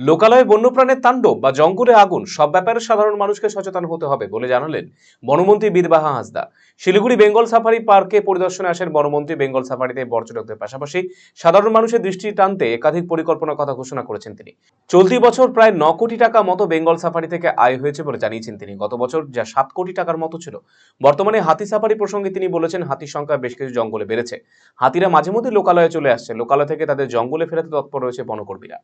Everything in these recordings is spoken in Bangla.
লোকালয়ে বন্যপ্রাণের তাণ্ডব বা জঙ্গলে আগুন সব ব্যাপারে সাধারণ মানুষকে সচেতন হতে হবে বলে জানালেন বনমন্ত্রী বিদবাহা হাঁসদা। শিলিগুড়ি বেঙ্গল সাফারি পার্কে পরিদর্শনে আসেন বনমন্ত্রী। বেঙ্গল সাফারিতে পর্যটকদের পাশাপাশি সাধারণ মানুষের দৃষ্টি টানতে একাধিক পরিকল্পনার কথা ঘোষণা করেছেন তিনি। চলতি বছর প্রায় 9 কোটি টাকা মতো বেঙ্গল সাফারি থেকে আয় হয়েছে বলে জানিয়েছেন তিনি। গত বছর যা 7 কোটি টাকার মতো ছিল। বর্তমানে হাতি সাফারি প্রসঙ্গে তিনি বলেছেন, হাতির সংখ্যা বেশ কিছু জঙ্গলে বেড়েছে। হাতিরা মাঝে মধ্যে লোকালয়ে চলে আসছে। লোকালয় থেকে তাদের জঙ্গলে ফেরাতে তৎপর রয়েছে বনকর্মীরা।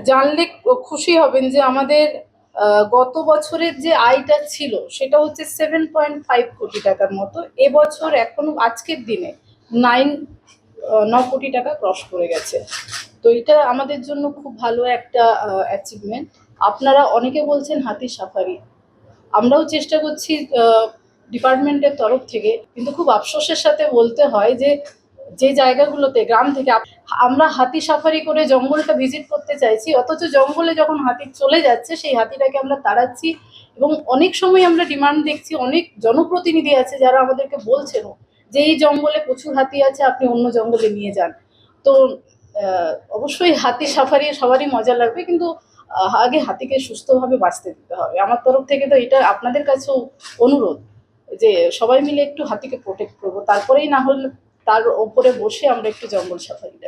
জানলে খুশি হবেন যে আমাদের গত বছরের যে আয়টা ছিল সেটা হচ্ছে 7.5 কোটি টাকার মতো। এবছর এখনো আজকের দিনে 9 কোটি টাকা ক্রস করে গেছে। তো এটা আমাদের জন্য খুব ভালো একটা অ্যাচিভমেন্ট। আপনারা অনেকে বলছেন হাতি সাফারি, আমরাও চেষ্টা করছি ডিপার্টমেন্টের তরফ থেকে, কিন্তু খুব আফসোসের সাথে বলতে হয় যে যে জায়গাগুলোতে গ্রাম থেকে আমরা হাতি সাফারি করে জঙ্গলটা ভিজিট করতে চাইছি, অথচ জঙ্গলে যখন হাতি চলে যাচ্ছে সেই হাতিটাকে আমরা তাড়াচ্ছি। এবং অনেক সময় আমরা ডিমান্ড দেখছি, অনেক জনপ্রতিনিধি আছে যারা আমাদেরকে বলছেন যে এই জঙ্গলে প্রচুর হাতি আছে, আপনি অন্য জঙ্গলে নিয়ে যান। তো অবশ্যই হাতি সাফারি সবারই মজা লাগবে, কিন্তু আগে হাতিকে সুস্থভাবে বাঁচতে দিতে হবে। আমার তরফ থেকে তো এটা আপনাদের কাছেও অনুরোধ যে সবাই মিলে একটু হাতিকে প্রোটেক্ট করবো, তারপরেই না হলে তার ওপরে বসে আমরা একটু জঙ্গল সাফারি